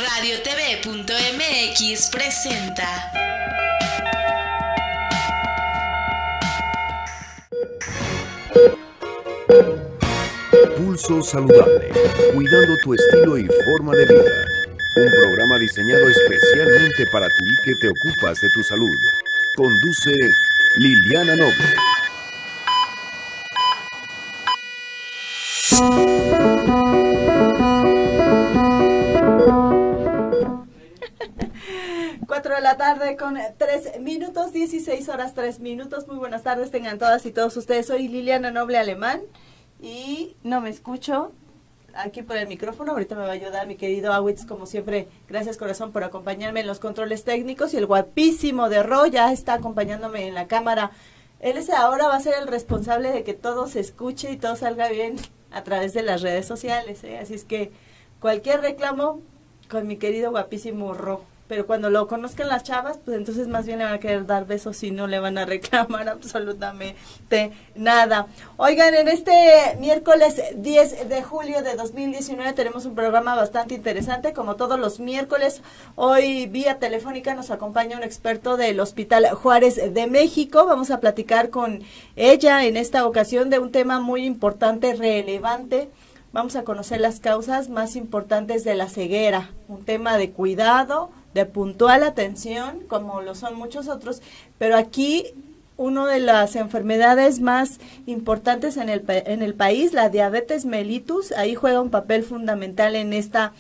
RadioTV.mx presenta Pulso Saludable, cuidando tu estilo y forma de vida. Un programa diseñado especialmente para ti que te ocupas de tu salud. Conduce Liliana Noble. Cuatro de la tarde con 3 minutos, 16 horas 3 minutos. Muy buenas tardes, tengan todas y todos ustedes. Soy Liliana Noble Alemán y no me escucho aquí por el micrófono. Ahorita me va a ayudar mi querido Awitz, como siempre. Gracias, corazón, por acompañarme en los controles técnicos. Y el guapísimo de Ro ya está acompañándome en la cámara. Él ahora va a ser el responsable de que todo se escuche y todo salga bien a través de las redes sociales, ¿eh? Así es que cualquier reclamo con mi querido guapísimo Ro. Pero cuando lo conozcan las chavas, pues entonces más bien le van a querer dar besos y no le van a reclamar absolutamente nada. Oigan, en este miércoles 10 de julio de 2019 tenemos un programa bastante interesante. Como todos los miércoles, hoy vía telefónica nos acompaña un experto del Hospital Juárez de México. Vamos a platicar con ella en esta ocasión de un tema muy importante, relevante. Vamos a conocer las causas más importantes de la ceguera, un tema de cuidado, de puntual atención, como lo son muchos otros, pero aquí una de las enfermedades más importantes en el país, la diabetes mellitus, ahí juega un papel fundamental en estas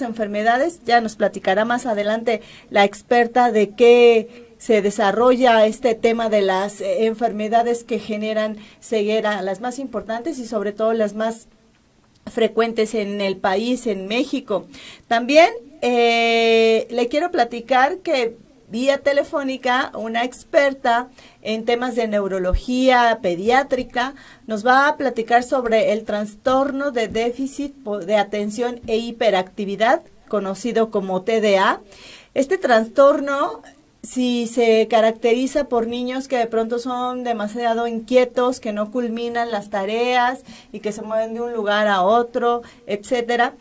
enfermedades. Ya nos platicará más adelante la experta de qué se desarrolla este tema de las enfermedades que generan ceguera, las más importantes y sobre todo las más frecuentes en el país, en México. También le quiero platicar que vía telefónica una experta en temas de neurología pediátrica nos va a platicar sobre el trastorno de déficit de atención e hiperactividad, conocido como TDA. Este trastorno, si se caracteriza por niños que de pronto son demasiado inquietos, que no culminan las tareas y que se mueven de un lugar a otro, etcétera,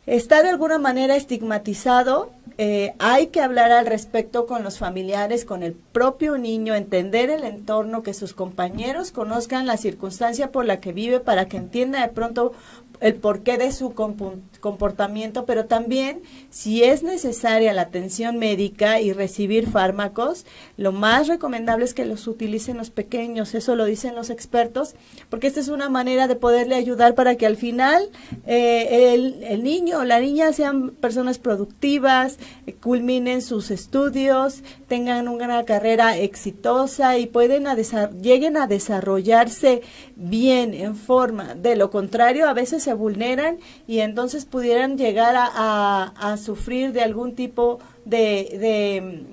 está de alguna manera estigmatizado. Hay que hablar al respecto con los familiares, con el propio niño, entender el entorno, que sus compañeros conozcan la circunstancia por la que vive para que entienda de pronto el porqué de su comportamiento, pero también si es necesaria la atención médica y recibir fármacos, lo más recomendable es que los utilicen los pequeños, eso lo dicen los expertos, porque esta es una manera de poderle ayudar para que al final el niño o la niña sean personas productivas, culminen sus estudios, tengan una carrera exitosa y lleguen a desarrollarse bien en forma. De lo contrario, a veces se vulneran y entonces pudieran llegar a sufrir de algún tipo de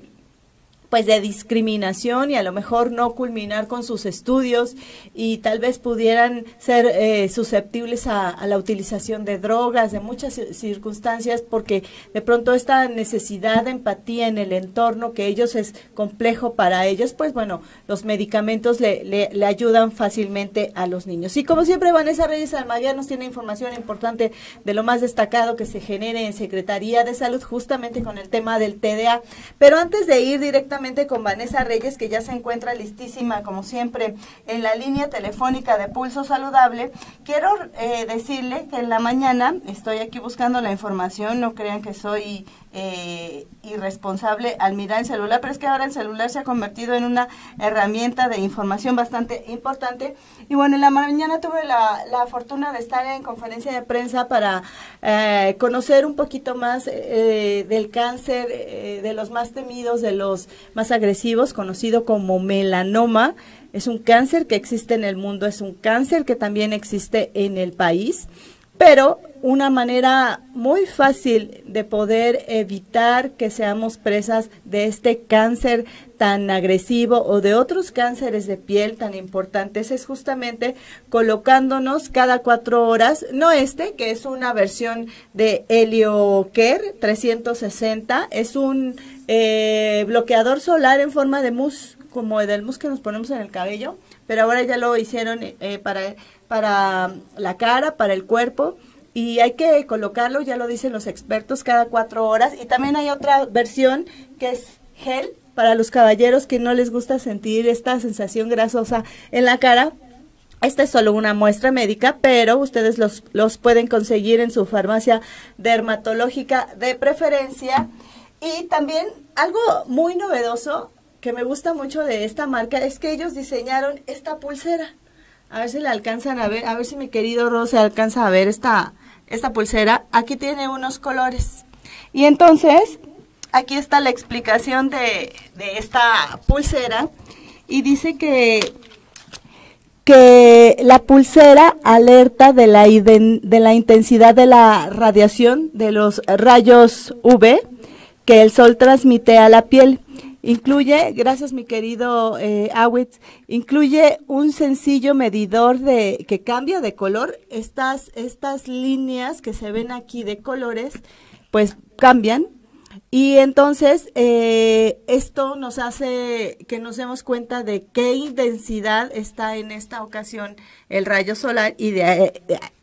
discriminación y a lo mejor no culminar con sus estudios y tal vez pudieran ser susceptibles a la utilización de drogas, de muchas circunstancias, porque de pronto esta necesidad de empatía en el entorno que ellos es complejo para ellos, pues bueno, los medicamentos le ayudan fácilmente a los niños. Y como siempre, Vanessa Reyes Almaguer nos tiene información importante de lo más destacado que se genere en Secretaría de Salud justamente con el tema del TDA. Pero antes de ir directamente con Vanessa Reyes, que ya se encuentra listísima, como siempre, en la línea telefónica de Pulso Saludable, quiero decirle que en la mañana estoy aquí buscando la información, no crean que soy irresponsable al mirar el celular, pero es que ahora el celular se ha convertido en una herramienta de información bastante importante. Y bueno, en la mañana tuve la fortuna de estar en conferencia de prensa para conocer un poquito más del cáncer, de los más temidos, de los más agresivos, conocido como melanoma. Es un cáncer que existe en el mundo, es un cáncer que también existe en el país, pero una manera muy fácil de poder evitar que seamos presas de este cáncer tan agresivo o de otros cánceres de piel tan importantes es justamente colocándonos cada 4 horas, no que es una versión de HelioCare 360, es un bloqueador solar en forma de mousse, como el del mousse que nos ponemos en el cabello, pero ahora ya lo hicieron para la cara, para el cuerpo. y hay que colocarlo, ya lo dicen los expertos, cada 4 horas. Y también hay otra versión que es gel para los caballeros que no les gusta sentir esta sensación grasosa en la cara. Esta es solo una muestra médica, pero ustedes los pueden conseguir en su farmacia dermatológica de preferencia. Y también algo muy novedoso que me gusta mucho de esta marca es que ellos diseñaron esta pulsera. A ver si la alcanzan a ver, a ver si mi querido Rose alcanza a ver esta pulsera. Aquí tiene unos colores. Y entonces, aquí está la explicación de esta pulsera. Y dice que la pulsera alerta de la intensidad de la radiación de los rayos UV que el sol transmite a la piel. Incluye, gracias mi querido Awitz, incluye un sencillo medidor que cambia de color. Estas líneas que se ven aquí de colores, pues cambian. Y entonces esto nos hace que nos demos cuenta de qué intensidad está en esta ocasión el rayo solar, y de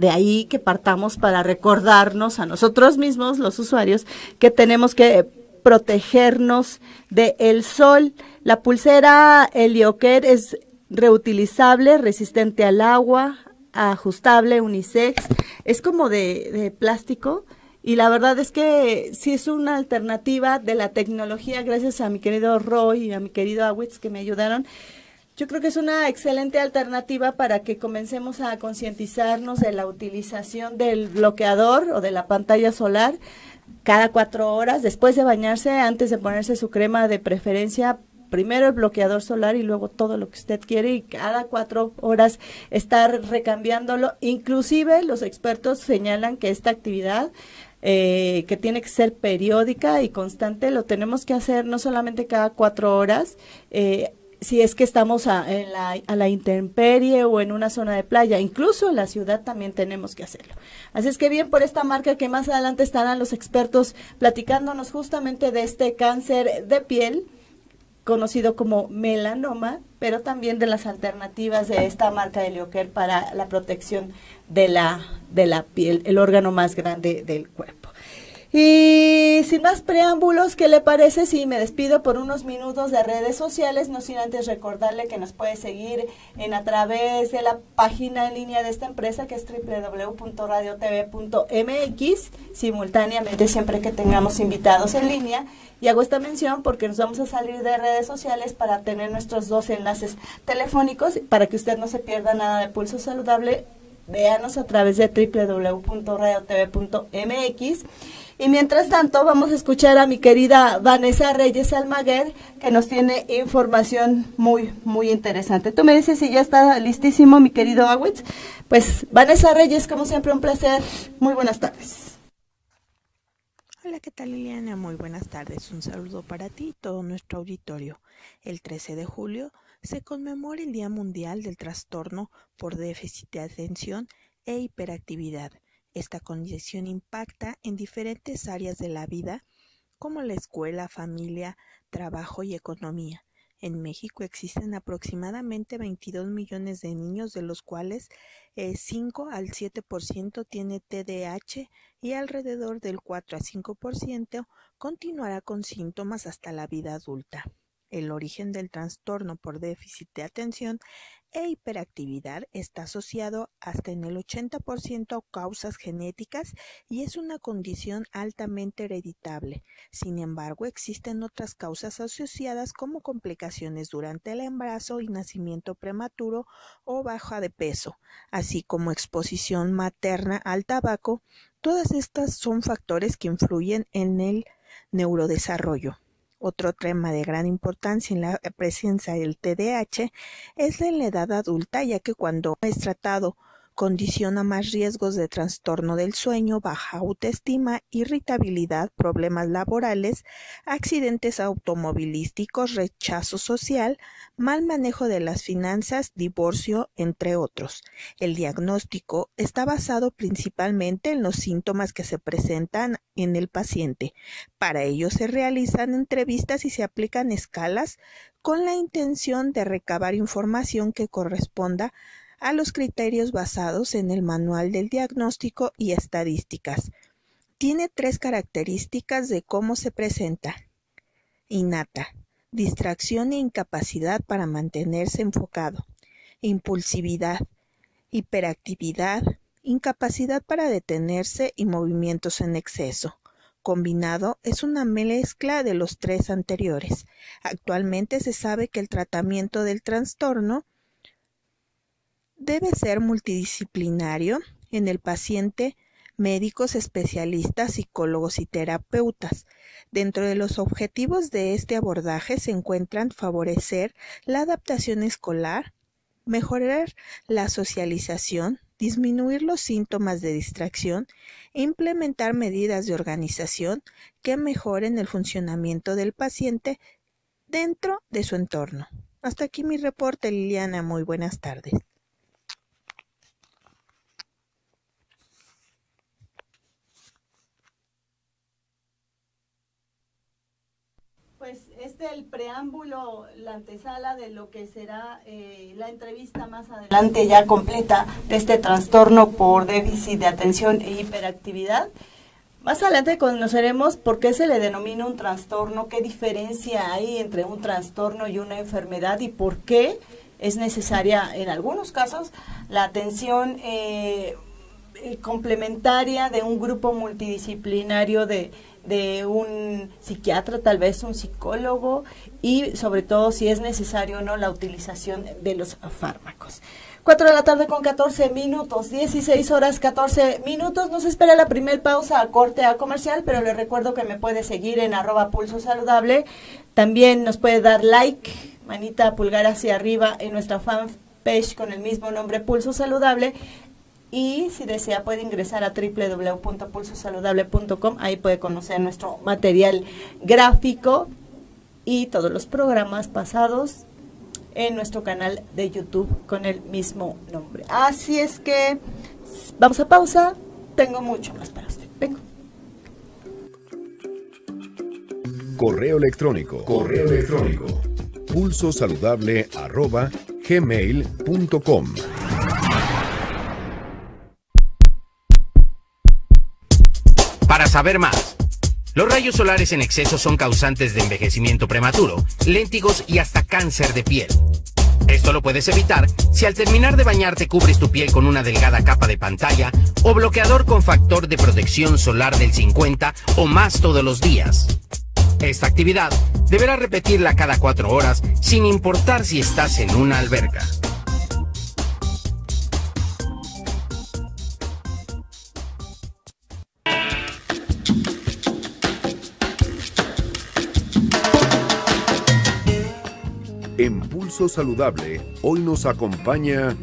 ahí que partamos para recordarnos a nosotros mismos, los usuarios, que tenemos que protegernos del sol. La pulsera Helioker es reutilizable, resistente al agua, ajustable, unisex, es como de plástico. Y la verdad es que sí es una alternativa de la tecnología, gracias a mi querido Roy y a mi querido Awitz que me ayudaron. Yo creo que es una excelente alternativa para que comencemos a concientizarnos de la utilización del bloqueador o de la pantalla solar cada 4 horas, después de bañarse, antes de ponerse su crema de preferencia. Primero el bloqueador solar y luego todo lo que usted quiere, y cada 4 horas estar recambiándolo. Inclusive los expertos señalan que esta actividad que tiene que ser periódica y constante, lo tenemos que hacer no solamente cada 4 horas, si es que estamos a la intemperie o en una zona de playa, incluso en la ciudad también tenemos que hacerlo. Así es que bien por esta marca, que más adelante estarán los expertos platicándonos justamente de este cáncer de piel, conocido como melanoma, pero también de las alternativas de esta marca de Helioker para la protección de la piel, el órgano más grande del cuerpo. Y sin más preámbulos, ¿qué le parece si me despido por unos minutos de redes sociales? No sin antes recordarle que nos puede seguir a través de la página en línea de esta empresa, que es www.radiotv.mx, simultáneamente siempre que tengamos invitados en línea. Y hago esta mención porque nos vamos a salir de redes sociales para tener nuestros 2 enlaces telefónicos, para que usted no se pierda nada de Pulso Saludable. Véanos a través de www.radiotv.mx. Y mientras tanto vamos a escuchar a mi querida Vanessa Reyes Almaguer, que nos tiene información muy, muy interesante. Tú me dices si ya está listísimo, mi querido Awitz. Pues Vanessa Reyes, como siempre, un placer. Muy buenas tardes. Hola, ¿qué tal, Liliana? Muy buenas tardes. Un saludo para ti y todo nuestro auditorio. El 13 de julio se conmemora el Día Mundial del Trastorno por Déficit de Atención e Hiperactividad. Esta condición impacta en diferentes áreas de la vida, como la escuela, familia, trabajo y economía. En México existen aproximadamente 22 millones de niños, de los cuales 5 al 7% tiene TDAH y alrededor del 4 a 5% continuará con síntomas hasta la vida adulta. El origen del trastorno por déficit de atención e hiperactividad está asociado hasta en el 80% a causas genéticas y es una condición altamente hereditable. Sin embargo, existen otras causas asociadas como complicaciones durante el embarazo y nacimiento prematuro o baja de peso, así como exposición materna al tabaco. Todas estas son factores que influyen en el neurodesarrollo. Otro tema de gran importancia en la presencia del TDAH es en la edad adulta, ya que cuando es tratado condiciona más riesgos de trastorno del sueño, baja autoestima, irritabilidad, problemas laborales, accidentes automovilísticos, rechazo social, mal manejo de las finanzas, divorcio, entre otros. El diagnóstico está basado principalmente en los síntomas que se presentan en el paciente. Para ello se realizan entrevistas y se aplican escalas con la intención de recabar información que corresponda a los criterios basados en el Manual del Diagnóstico y Estadísticas. Tiene 3 características de cómo se presenta: innata, distracción e incapacidad para mantenerse enfocado; impulsividad, hiperactividad, incapacidad para detenerse y movimientos en exceso. Combinado, es una mezcla de los 3 anteriores. Actualmente se sabe que el tratamiento del trastorno debe ser multidisciplinario. En el paciente, médicos especialistas, psicólogos y terapeutas. Dentro de los objetivos de este abordaje se encuentran favorecer la adaptación escolar, mejorar la socialización, disminuir los síntomas de distracción e implementar medidas de organización que mejoren el funcionamiento del paciente dentro de su entorno. Hasta aquí mi reporte, Liliana. Muy buenas tardes. Pues el preámbulo, la antesala de lo que será la entrevista más adelante ya completa de este trastorno por déficit de atención e hiperactividad. Más adelante conoceremos por qué se le denomina un trastorno, qué diferencia hay entre un trastorno y una enfermedad y por qué es necesaria en algunos casos la atención complementaria de un grupo multidisciplinario de un psiquiatra, tal vez un psicólogo, y sobre todo si es necesario o no la utilización de los fármacos. 4 de la tarde con 14 minutos, 16 horas 14 minutos. Nos espera la primer pausa a corte a comercial, pero les recuerdo que me puede seguir en @pulsosaludable. También nos puede dar like, manita pulgar hacia arriba en nuestra fanpage con el mismo nombre, Pulso Saludable. Y si desea puede ingresar a www.pulsosaludable.com, ahí puede conocer nuestro material gráfico y todos los programas pasados en nuestro canal de YouTube con el mismo nombre. Así es que vamos a pausa, tengo mucho más para usted. Vengo. Correo electrónico. pulsosaludable@gmail.com. Para saber más, los rayos solares en exceso son causantes de envejecimiento prematuro, léntigos y hasta cáncer de piel. Esto lo puedes evitar si al terminar de bañarte cubres tu piel con una delgada capa de pantalla o bloqueador con factor de protección solar del 50 o más todos los días. Esta actividad deberás repetirla cada 4 horas sin importar si estás en una alberca. En Pulso Saludable, hoy nos acompaña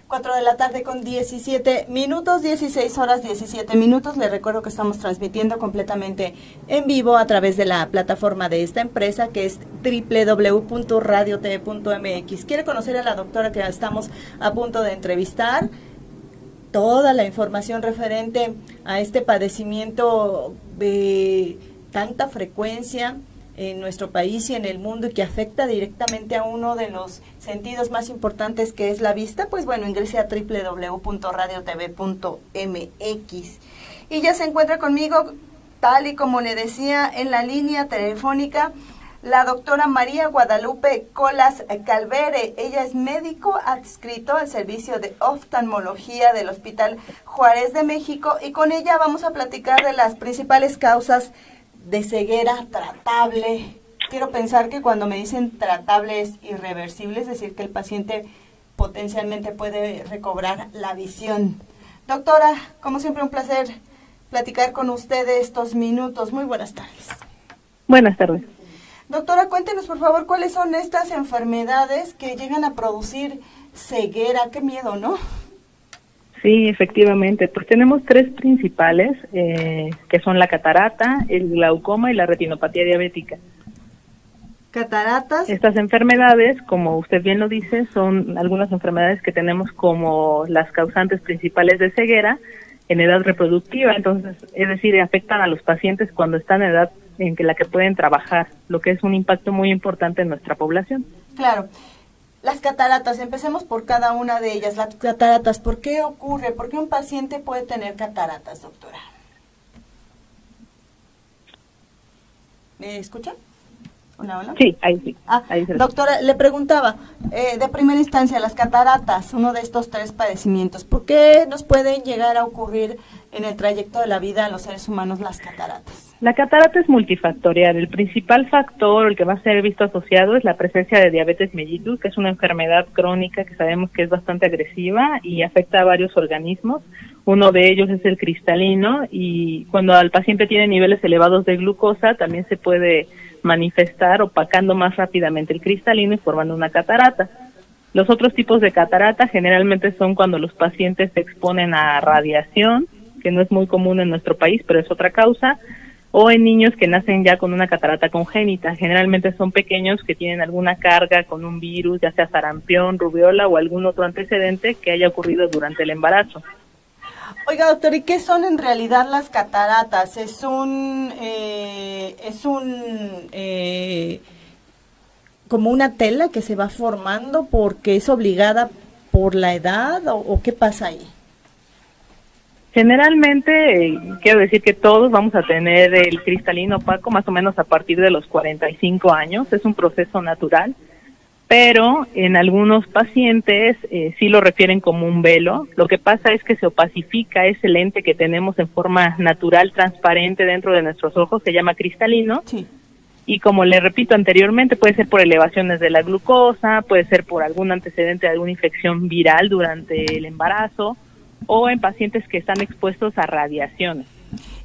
4 de la tarde con 17 minutos, 16 horas 17 minutos. Les recuerdo que estamos transmitiendo completamente en vivo a través de la plataforma de esta empresa, que es www.radiotv.mx. ¿Quiere conocer a la doctora que estamos a punto de entrevistar? Toda la información referente a este padecimiento de tanta frecuencia en nuestro país y en el mundo y que afecta directamente a uno de los sentidos más importantes, que es la vista, pues bueno, ingrese a www.radiotv.mx. Y ya se encuentra conmigo, tal y como le decía, en la línea telefónica, la doctora María Guadalupe Colas Calvere. Ella es médico adscrito al servicio de oftalmología del Hospital Juárez de México, y con ella vamos a platicar de las principales causas de ceguera tratable. Quiero pensar que cuando me dicen tratable es irreversible, es decir, que el paciente potencialmente puede recobrar la visión. Doctora, como siempre un placer platicar con usted estos minutos. Muy buenas tardes. Buenas tardes. Doctora, cuéntenos por favor cuáles son estas enfermedades que llegan a producir ceguera. Qué miedo, ¿no? Sí, efectivamente. Pues tenemos 3 principales, que son la catarata, el glaucoma y la retinopatía diabética. Cataratas. Estas enfermedades, como usted bien lo dice, son algunas enfermedades que tenemos como las causantes principales de ceguera en edad reproductiva. Entonces, es decir, afectan a los pacientes cuando están en edad en la que pueden trabajar, lo que es un impacto muy importante en nuestra población. Claro. Las cataratas, empecemos por cada una de ellas. Las cataratas, ¿por qué ocurre? ¿Por qué un paciente puede tener cataratas, doctora? ¿Me escucha? Hola. Sí, ahí sí. Ahí sí. Doctora, le preguntaba, de primera instancia, las cataratas, uno de estos 3 padecimientos, ¿por qué nos pueden llegar a ocurrir en el trayecto de la vida a los seres humanos las cataratas? La catarata es multifactorial. El principal factor, el que va a ser visto asociado, es la presencia de diabetes mellitus, que es una enfermedad crónica que sabemos que es bastante agresiva y afecta a varios organismos. Uno de ellos es el cristalino, y cuando el paciente tiene niveles elevados de glucosa, también se puede manifestar opacando más rápidamente el cristalino y formando una catarata. Los otros tipos de catarata generalmente son cuando los pacientes se exponen a radiación, que no es muy común en nuestro país, pero es otra causa, o en niños que nacen ya con una catarata congénita. Generalmente son pequeños que tienen alguna carga con un virus, ya sea sarampión, rubiola o algún otro antecedente que haya ocurrido durante el embarazo. Oiga, doctor, ¿y qué son en realidad las cataratas? Como una tela que se va formando porque es obligada por la edad, o qué pasa ahí? Generalmente, quiero decir que todos vamos a tener el cristalino opaco más o menos a partir de los 45 años. Es un proceso natural, pero en algunos pacientes sí lo refieren como un velo. Lo que pasa es que se opacifica ese lente que tenemos en forma natural, transparente dentro de nuestros ojos, se llama cristalino. Sí. Y como le repito anteriormente, puede ser por elevaciones de la glucosa, puede ser por algún antecedente de alguna infección viral durante el embarazo, o en pacientes que están expuestos a radiaciones.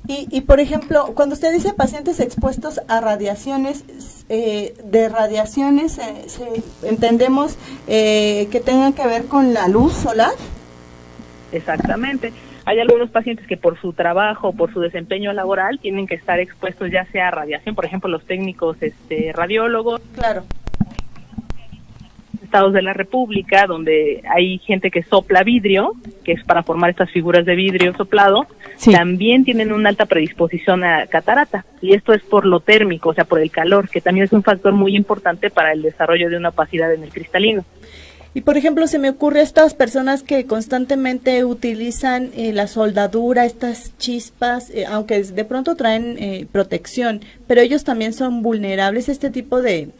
Y por ejemplo, cuando usted dice pacientes expuestos a radiaciones, entendemos que tengan que ver con la luz solar. Exactamente. Hay algunos pacientes que por su trabajo, por su desempeño laboral, tienen que estar expuestos ya sea a radiación, por ejemplo, los técnicos radiólogos. Claro. Estados de la República, donde hay gente que sopla vidrio, que es para formar estas figuras de vidrio soplado, sí, también tienen una alta predisposición a catarata, y esto es por lo térmico, o sea, por el calor, que también es un factor muy importante para el desarrollo de una opacidad en el cristalino. Y por ejemplo, se me ocurre estas personas que constantemente utilizan la soldadura, estas chispas, aunque de pronto traen protección, pero ellos también son vulnerables. Este tipo de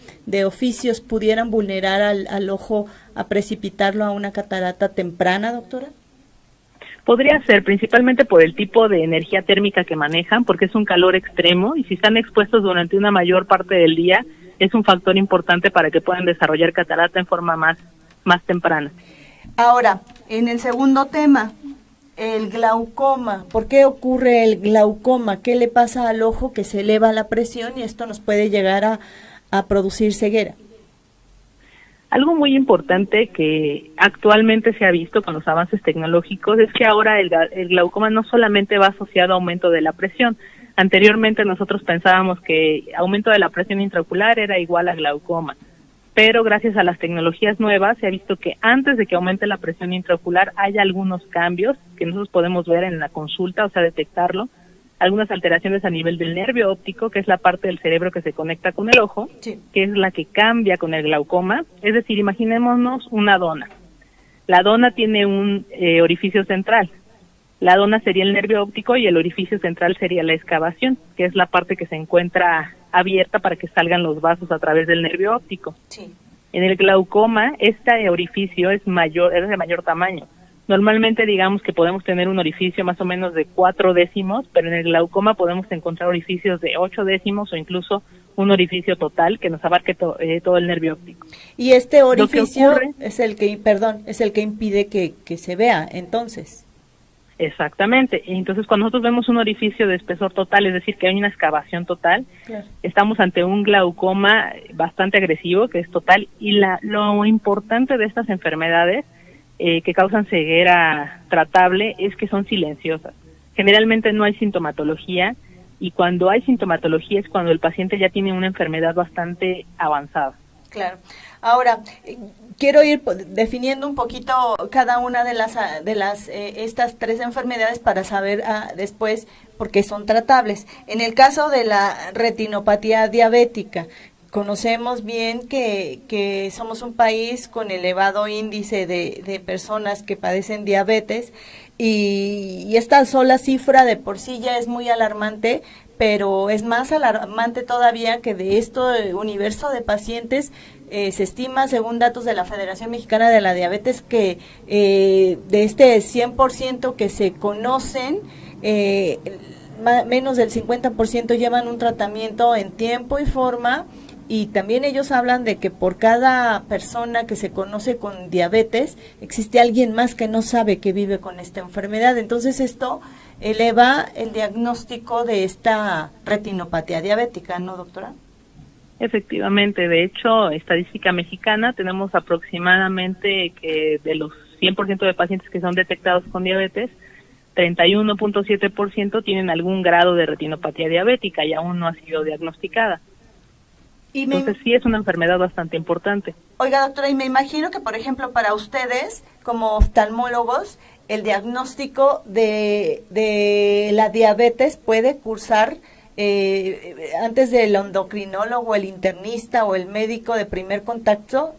oficios pudieran vulnerar al ojo a precipitarlo a una catarata temprana, doctora. Podría ser, principalmente por el tipo de energía térmica que manejan, porque es un calor extremo, y si están expuestos durante una mayor parte del día, es un factor importante para que puedan desarrollar catarata en forma más temprana. Ahora, en el segundo tema, el glaucoma. ¿Por qué ocurre el glaucoma? ¿Qué le pasa al ojo que se eleva la presión y esto nos puede llegar a producir ceguera? Algo muy importante que actualmente se ha visto con los avances tecnológicos es que ahora el glaucoma no solamente va asociado a aumento de la presión. Anteriormente nosotros pensábamos que aumento de la presión intraocular era igual a glaucoma, pero gracias a las tecnologías nuevas se ha visto que antes de que aumente la presión intraocular hay algunos cambios que nosotros podemos ver en la consulta, o sea, detectarlo, algunas alteraciones a nivel del nervio óptico, que es la parte del cerebro que se conecta con el ojo, sí, que es la que cambia con el glaucoma. Es decir, imaginémonos una dona. La dona tiene un orificio central. La dona sería el nervio óptico y el orificio central sería la excavación, que es la parte que se encuentra abierta para que salgan los vasos a través del nervio óptico. Sí. En el glaucoma, este orificio es de mayor tamaño. Normalmente digamos que podemos tener un orificio más o menos de 4 décimos, pero en el glaucoma podemos encontrar orificios de 8 décimos o incluso un orificio total que nos abarque todo el nervio óptico. Y este orificio es el que impide que se vea, entonces. Exactamente. Entonces, cuando nosotros vemos un orificio de espesor total, es decir, que hay una excavación total, claro, estamos ante un glaucoma bastante agresivo, que es total, y lo importante de estas enfermedades que causan ceguera tratable es que son silenciosas. Generalmente no hay sintomatología, y cuando hay sintomatología es cuando el paciente ya tiene una enfermedad bastante avanzada. Claro. Ahora, quiero ir definiendo un poquito cada una de estas 3 enfermedades para saber después por qué son tratables. En el caso de la retinopatía diabética, conocemos bien que somos un país con elevado índice de personas que padecen diabetes y esta sola cifra de por sí ya es muy alarmante, pero es más alarmante todavía que de este universo de pacientes se estima, según datos de la Federación Mexicana de la Diabetes, que de este 100% que se conocen, menos del 50% llevan un tratamiento en tiempo y forma, y también ellos hablan de que por cada persona que se conoce con diabetes existe alguien más que no sabe que vive con esta enfermedad. Entonces esto eleva el diagnóstico de esta retinopatía diabética, ¿no, doctora? Efectivamente, de hecho, estadística mexicana, tenemos aproximadamente que de los 100% de pacientes que son detectados con diabetes, 31.7% tienen algún grado de retinopatía diabética y aún no ha sido diagnosticada. Entonces sí es una enfermedad bastante importante. Oiga, doctora, y me imagino que, por ejemplo, para ustedes, como oftalmólogos, el diagnóstico de la diabetes puede cursar antes del endocrinólogo, el internista o el médico de primer contacto.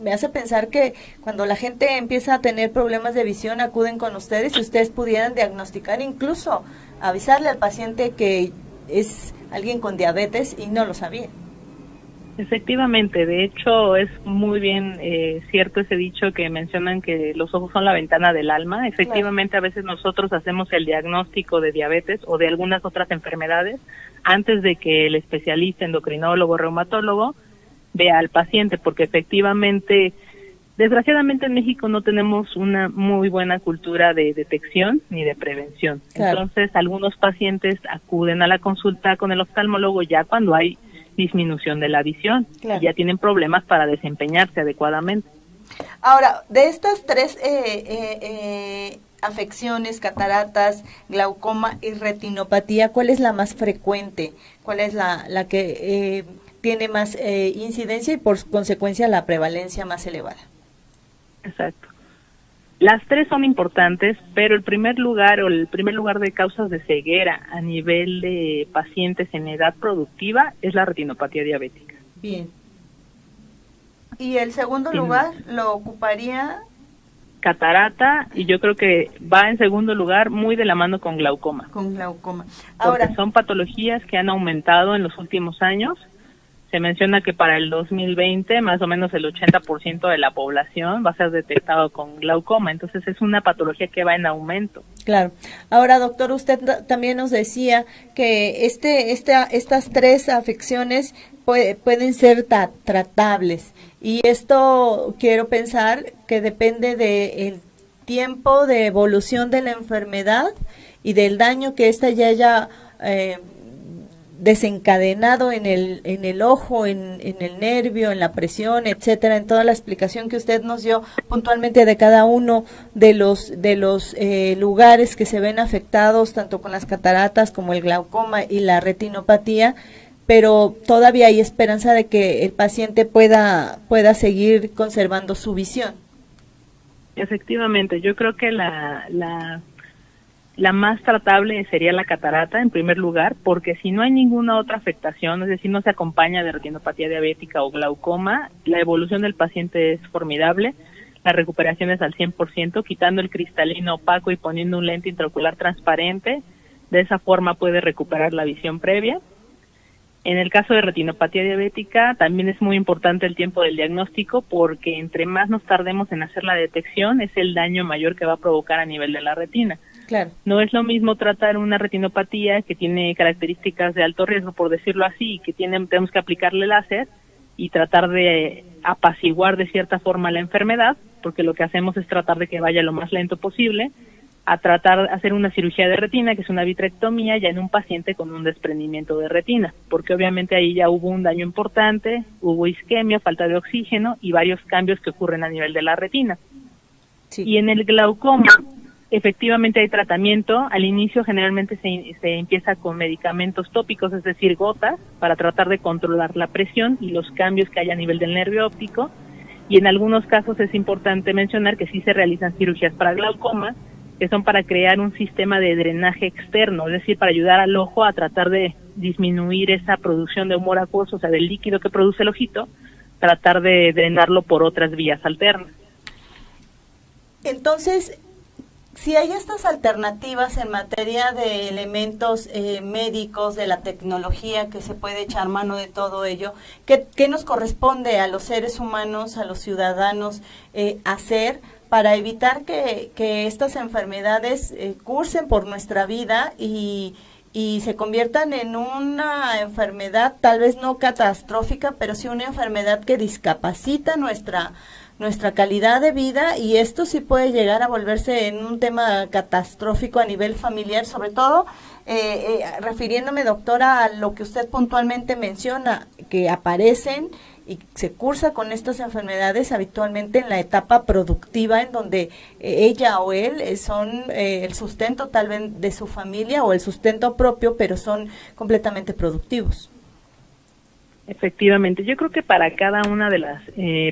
Me hace pensar que cuando la gente empieza a tener problemas de visión acuden con ustedes y ustedes pudieran diagnosticar, incluso avisarle al paciente que es alguien con diabetes y no lo sabía. Efectivamente, de hecho es muy bien cierto ese dicho que mencionan que los ojos son la ventana del alma. Efectivamente, claro. A veces nosotros hacemos el diagnóstico de diabetes o de algunas otras enfermedades antes de que el especialista, endocrinólogo, reumatólogo vea al paciente, porque efectivamente, desgraciadamente en México no tenemos una muy buena cultura de detección ni de prevención. Claro. Entonces, algunos pacientes acuden a la consulta con el oftalmólogo ya cuando hay disminución de la visión, claro. Y ya tienen problemas para desempeñarse adecuadamente. Ahora, de estas tres afecciones, cataratas, glaucoma y retinopatía, ¿cuál es la más frecuente? ¿Cuál es la que tiene más incidencia y por consecuencia la prevalencia más elevada? Exacto. Las tres son importantes, pero el primer lugar de causas de ceguera a nivel de pacientes en edad productiva es la retinopatía diabética. Bien. ¿Y el segundo lugar lo ocuparía? Catarata, y yo creo que va en segundo lugar muy de la mano con glaucoma. Con glaucoma. Ahora, porque son patologías que han aumentado en los últimos años. Se menciona que para el 2020 más o menos el 80% de la población va a ser detectado con glaucoma, entonces es una patología que va en aumento. Claro. Ahora, doctor, usted también nos decía que estas tres afecciones pueden ser tratables, y esto quiero pensar que depende del tiempo de evolución de la enfermedad y del daño que ésta ya haya desencadenado en el ojo, en el nervio, en la presión, etcétera, en toda la explicación que usted nos dio puntualmente de cada uno de los lugares que se ven afectados, tanto con las cataratas como el glaucoma y la retinopatía, pero todavía hay esperanza de que el paciente pueda seguir conservando su visión. Efectivamente, yo creo que la más tratable sería la catarata en primer lugar, porque si no hay ninguna otra afectación, es decir, no se acompaña de retinopatía diabética o glaucoma, la evolución del paciente es formidable, la recuperación es al 100%, quitando el cristalino opaco y poniendo un lente intraocular transparente, de esa forma puede recuperar la visión previa. En el caso de retinopatía diabética también es muy importante el tiempo del diagnóstico, porque entre más nos tardemos en hacer la detección es el daño mayor que va a provocar a nivel de la retina. Claro. No es lo mismo tratar una retinopatía que tiene características de alto riesgo, por decirlo así, y que tenemos que aplicarle láser y tratar de apaciguar de cierta forma la enfermedad, porque lo que hacemos es tratar de que vaya lo más lento posible, a tratar de hacer una cirugía de retina, que es una vitrectomía, ya en un paciente con un desprendimiento de retina, porque obviamente ahí ya hubo un daño importante, hubo isquemia, falta de oxígeno y varios cambios que ocurren a nivel de la retina. Sí. Y en el glaucoma, efectivamente hay tratamiento. Al inicio generalmente se empieza con medicamentos tópicos, es decir, gotas, para tratar de controlar la presión y los cambios que hay a nivel del nervio óptico, y en algunos casos es importante mencionar que sí se realizan cirugías para glaucoma, que son para crear un sistema de drenaje externo, es decir, para ayudar al ojo a tratar de disminuir esa producción de humor acuoso, o sea, del líquido que produce el ojito, tratar de drenarlo por otras vías alternas. Entonces, si hay estas alternativas en materia de elementos médicos, de la tecnología, que se puede echar mano de todo ello, ¿qué nos corresponde a los seres humanos, a los ciudadanos, hacer para evitar que estas enfermedades cursen por nuestra vida y se conviertan en una enfermedad tal vez no catastrófica, pero sí una enfermedad que discapacita nuestra calidad de vida, y esto sí puede llegar a volverse en un tema catastrófico a nivel familiar, sobre todo refiriéndome, doctora, a lo que usted puntualmente menciona, que aparecen y se cursa con estas enfermedades habitualmente en la etapa productiva, en donde ella o él son el sustento tal vez de su familia o el sustento propio, pero son completamente productivos. Efectivamente, yo creo que para cada una de las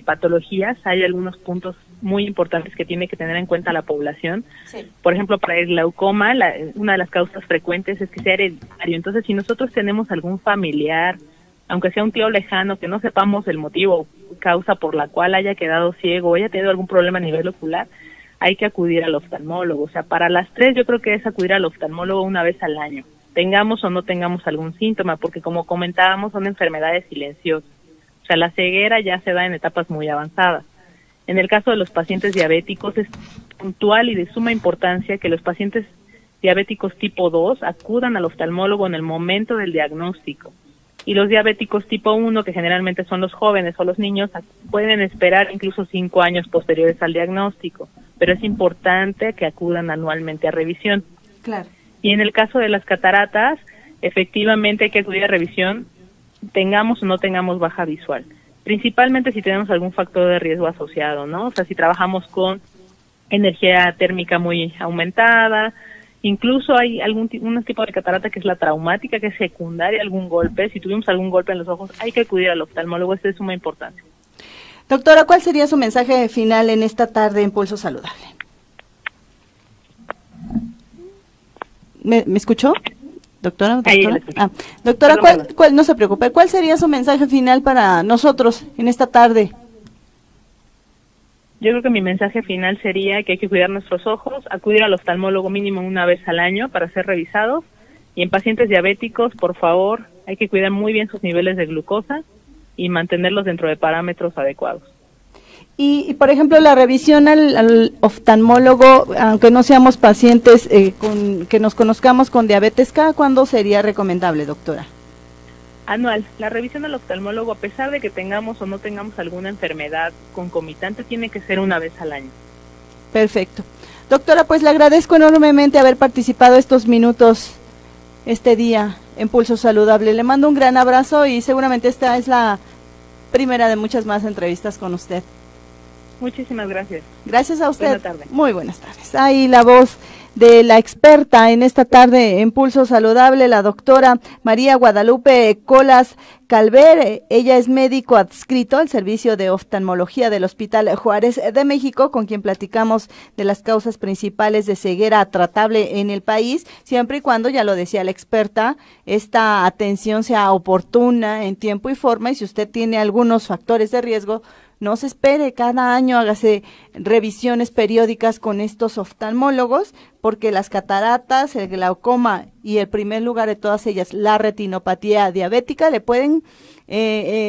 patologías hay algunos puntos muy importantes que tiene que tener en cuenta la población. Sí. Por ejemplo, para el glaucoma, una de las causas frecuentes es que sea hereditario. Entonces, si nosotros tenemos algún familiar, aunque sea un tío lejano, que no sepamos el motivo o causa por la cual haya quedado ciego o haya tenido algún problema a nivel ocular, hay que acudir al oftalmólogo. O sea, para las tres yo creo que es acudir al oftalmólogo una vez al año, tengamos o no tengamos algún síntoma, porque como comentábamos, son enfermedades silenciosas. O sea, la ceguera ya se da en etapas muy avanzadas. En el caso de los pacientes diabéticos es puntual y de suma importancia que los pacientes diabéticos tipo 2 acudan al oftalmólogo en el momento del diagnóstico. Y los diabéticos tipo 1, que generalmente son los jóvenes o los niños, pueden esperar incluso 5 años posteriores al diagnóstico, pero es importante que acudan anualmente a revisión. Claro. Y en el caso de las cataratas, efectivamente hay que acudir a revisión, tengamos o no tengamos baja visual. Principalmente si tenemos algún factor de riesgo asociado, ¿no? O sea, si trabajamos con energía térmica muy aumentada, incluso hay un tipo de catarata que es la traumática, que es secundaria a algún golpe. Si tuvimos algún golpe en los ojos, hay que acudir al oftalmólogo, esto es de suma importancia. Doctora, ¿cuál sería su mensaje final en esta tarde en Pulso Saludable? ¿Me escuchó? Doctora. Doctora, ¿cuál, no se preocupe, ¿cuál sería su mensaje final para nosotros en esta tarde? Yo creo que mi mensaje final sería que hay que cuidar nuestros ojos, acudir al oftalmólogo mínimo una vez al año para ser revisados, y en pacientes diabéticos, por favor, hay que cuidar muy bien sus niveles de glucosa y mantenerlos dentro de parámetros adecuados. Y por ejemplo, la revisión al oftalmólogo, aunque no seamos pacientes que nos conozcamos con diabetes, ¿cada cuándo sería recomendable, doctora? Anual. La revisión al oftalmólogo, a pesar de que tengamos o no tengamos alguna enfermedad concomitante, tiene que ser una vez al año. Perfecto. Doctora, pues le agradezco enormemente haber participado estos minutos este día en Pulso Saludable. Le mando un gran abrazo y seguramente esta es la primera de muchas más entrevistas con usted. Muchísimas gracias. Gracias a usted. Buenas tardes. Muy buenas tardes. Ahí la voz de la experta en esta tarde en Pulso Saludable, la doctora María Guadalupe Colas Calver. Ella es médico adscrito al Servicio de Oftalmología del Hospital Juárez de México, con quien platicamos de las causas principales de ceguera tratable en el país, siempre y cuando, ya lo decía la experta, esta atención sea oportuna, en tiempo y forma, y si usted tiene algunos factores de riesgo, no se espere, cada año hágase revisiones periódicas con estos oftalmólogos, porque las cataratas, el glaucoma y el primer lugar de todas ellas, la retinopatía diabética, le pueden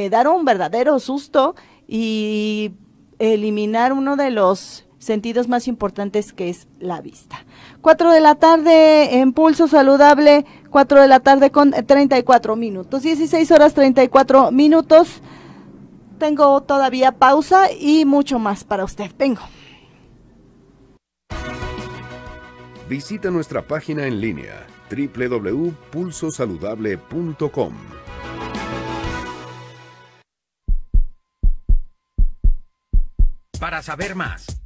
dar un verdadero susto y eliminar uno de los sentidos más importantes, que es la vista. 4 de la tarde en Pulso Saludable, 4 de la tarde con 34 minutos, 16 horas 34 minutos. Tengo todavía pausa y mucho más para usted. Vengo. Visita nuestra página en línea www.pulsosaludable.com. Para saber más,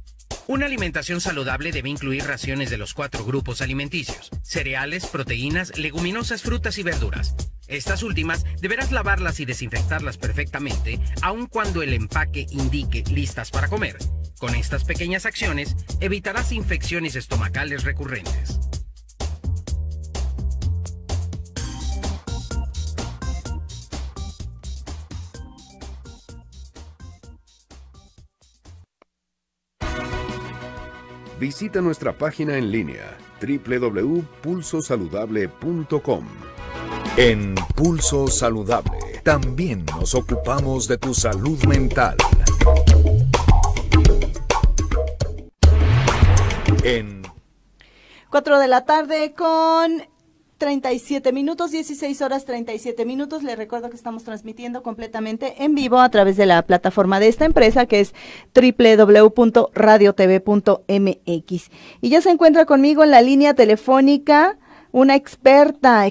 una alimentación saludable debe incluir raciones de los 4 grupos alimenticios: cereales, proteínas, leguminosas, frutas y verduras. Estas últimas deberás lavarlas y desinfectarlas perfectamente, aun cuando el empaque indique listas para comer. Con estas pequeñas acciones, evitarás infecciones estomacales recurrentes. Visita nuestra página en línea www.pulsosaludable.com. En Pulso Saludable también nos ocupamos de tu salud mental. En 4 de la tarde con 37 minutos, 16 horas 37 minutos. Les recuerdo que estamos transmitiendo completamente en vivo a través de la plataforma de esta empresa, que es www.radiotv.mx. Y ya se encuentra conmigo en la línea telefónica una experta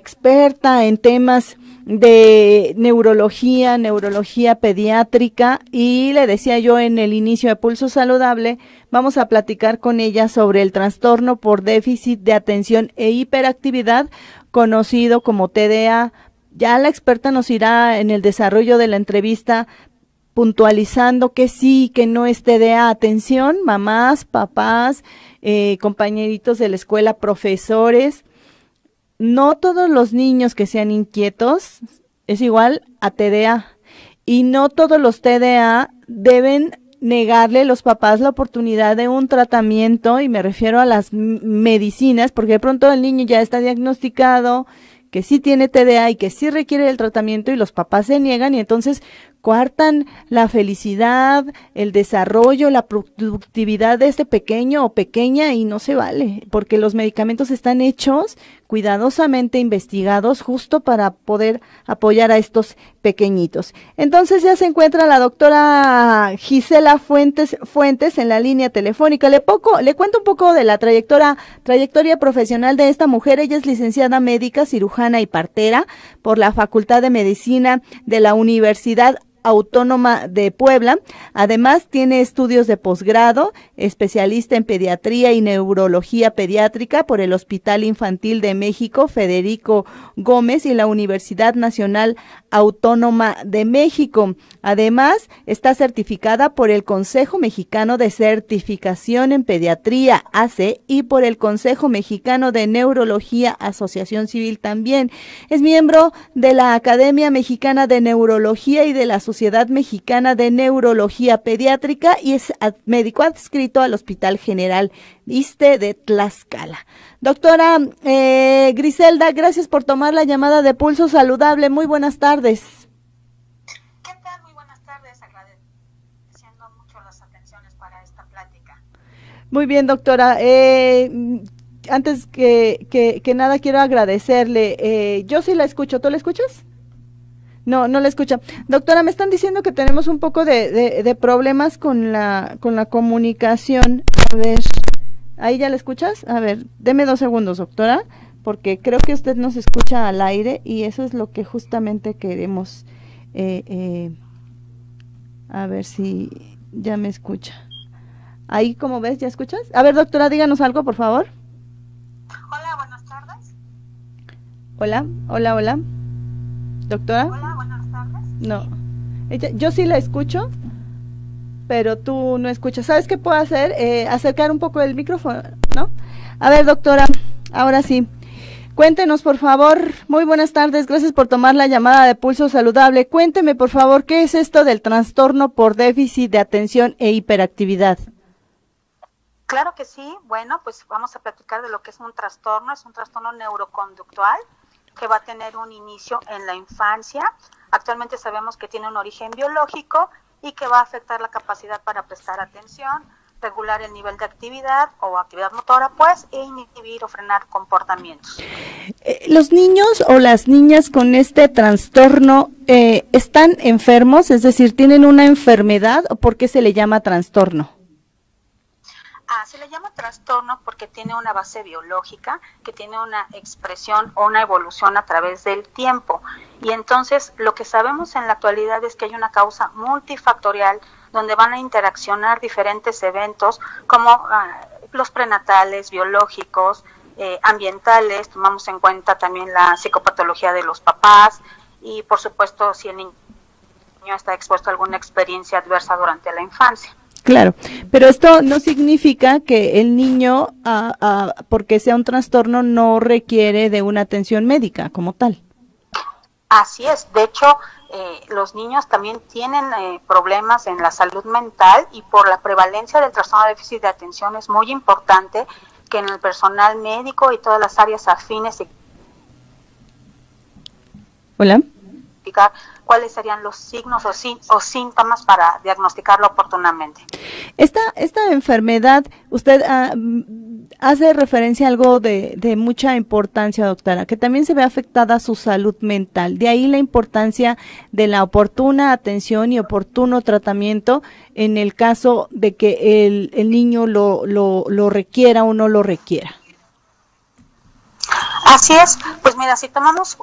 en temas de neurología pediátrica, y le decía yo en el inicio de Pulso Saludable, vamos a platicar con ella sobre el trastorno por déficit de atención e hiperactividad, conocido como TDA. Ya la experta nos irá en el desarrollo de la entrevista puntualizando que sí, que no es TDA. Atención, mamás, papás, compañeritos de la escuela, profesores. No todos los niños que sean inquietos es igual a TDA, y no todos los TDA deben negarle los papás la oportunidad de un tratamiento, y me refiero a las medicinas, porque de pronto el niño ya está diagnosticado que sí tiene TDA y que sí requiere el tratamiento, y los papás se niegan, y entonces coartan la felicidad, el desarrollo, la productividad de este pequeño o pequeña, y no se vale, porque los medicamentos están hechos, cuidadosamente investigados, justo para poder apoyar a estos pequeñitos. Entonces ya se encuentra la doctora Gisela Fuentes en la línea telefónica. Le cuento un poco de la trayectoria profesional de esta mujer. Ella es licenciada médica, cirujana y partera por la Facultad de Medicina de la Universidad Autónoma de Puebla. Además tiene estudios de posgrado, especialista en pediatría y neurología pediátrica por el Hospital Infantil de México Federico Gómez y la Universidad Nacional Autónoma de México. Además está certificada por el Consejo Mexicano de Certificación en Pediatría, AC, y por el Consejo Mexicano de Neurología, Asociación Civil también. Es miembro de la Academia Mexicana de Neurología y de la Sociedad Mexicana de Neurología Pediátrica, y es médico adscrito al Hospital General ISSSTE de Tlaxcala. Doctora Griselda, gracias por tomar la llamada de Pulso Saludable. Muy buenas tardes. ¿Qué tal? Muy buenas tardes. Agradeciendo mucho las atenciones para esta plática. Muy bien, doctora. Antes que nada quiero agradecerle. Yo sí la escucho. ¿Tú la escuchas? No la escucha. Doctora, me están diciendo que tenemos un poco de problemas con la comunicación. A ver, ¿ahí ya la escuchas? A ver, deme 2 segundos, doctora, porque creo que usted nos escucha al aire y eso es lo que justamente queremos. A ver si ya me escucha. Ahí, como ves, ¿ya escuchas? A ver, doctora, díganos algo, por favor. Hola, buenas tardes. Hola. Doctora. Hola, buenas tardes. No, yo sí la escucho, pero tú no escuchas. ¿Sabes qué puedo hacer? Acercar un poco el micrófono, ¿no? A ver, doctora, ahora sí. Cuéntenos, por favor. Muy buenas tardes, gracias por tomar la llamada de Pulso Saludable. Cuénteme, por favor, ¿qué es esto del trastorno por déficit de atención e hiperactividad? Claro que sí. Bueno, pues vamos a platicar de lo que es un trastorno. Es un trastorno neuroconductual que va a tener un inicio en la infancia. Actualmente sabemos que tiene un origen biológico y que va a afectar la capacidad para prestar atención, regular el nivel de actividad o actividad motora, pues, e inhibir o frenar comportamientos. ¿Los niños o las niñas con este trastorno están enfermos? Es decir, ¿tienen una enfermedad o por qué se le llama trastorno? Se le llama trastorno porque tiene una base biológica, que tiene una expresión o una evolución a través del tiempo. Y entonces lo que sabemos en la actualidad es que hay una causa multifactorial donde van a interaccionar diferentes eventos como los prenatales, biológicos, ambientales. Tomamos en cuenta también la psicopatología de los papás y, por supuesto, si el niño está expuesto a alguna experiencia adversa durante la infancia. Claro, pero esto no significa que el niño, porque sea un trastorno, no requiere de una atención médica como tal. Así es, de hecho, los niños también tienen problemas en la salud mental, y por la prevalencia del trastorno de déficit de atención es muy importante que en el personal médico y todas las áreas afines Hola. cuáles serían los signos o síntomas para diagnosticarlo oportunamente. Esta enfermedad, usted hace referencia a algo de mucha importancia, doctora, que también se ve afectada su salud mental. De ahí la importancia de la oportuna atención y oportuno tratamiento en el caso de que el niño lo requiera o no lo requiera. Así es, pues mira, si tomamos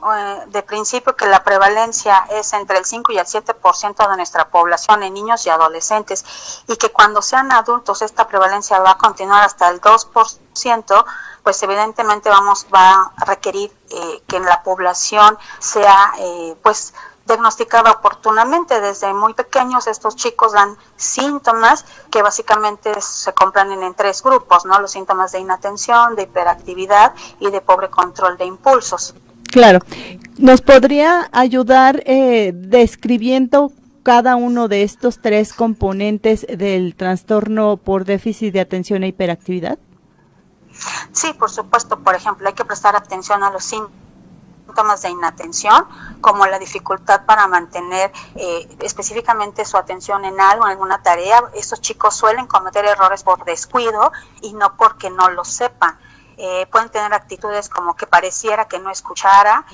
de principio que la prevalencia es entre el 5 y el 7% de nuestra población en niños y adolescentes, y que cuando sean adultos esta prevalencia va a continuar hasta el 2%, pues evidentemente va a requerir que en la población sea pues diagnosticada oportunamente. Desde muy pequeños estos chicos dan síntomas que básicamente se comprenden en 3 grupos, ¿no? Los síntomas de inatención, de hiperactividad y de pobre control de impulsos. Claro. ¿Nos podría ayudar describiendo cada uno de estos 3 componentes del trastorno por déficit de atención e hiperactividad? Sí, por supuesto. Por ejemplo, hay que prestar atención a los síntomas de inatención, como la dificultad para mantener específicamente su atención en algo, en alguna tarea. Estos chicos suelen cometer errores por descuido y no porque no lo sepan. Pueden tener actitudes como que pareciera que no escuchara,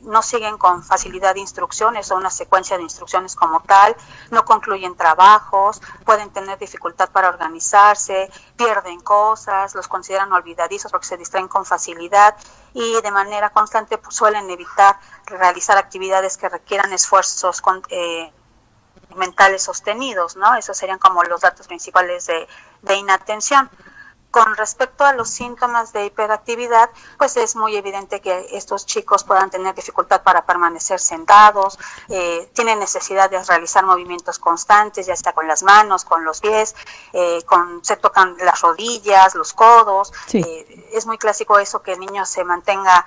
no siguen con facilidad instrucciones o una secuencia de instrucciones como tal, no concluyen trabajos, pueden tener dificultad para organizarse, pierden cosas, los consideran olvidadizos porque se distraen con facilidad y de manera constante pues, suelen evitar realizar actividades que requieran esfuerzos mentales sostenidos, ¿no? Esos serían como los datos principales de inatención. Con respecto a los síntomas de hiperactividad, pues es muy evidente que estos chicos puedan tener dificultad para permanecer sentados, tienen necesidad de realizar movimientos constantes, ya sea con las manos, con los pies, se tocan las rodillas, los codos. Sí. Es muy clásico eso, que el niño se mantenga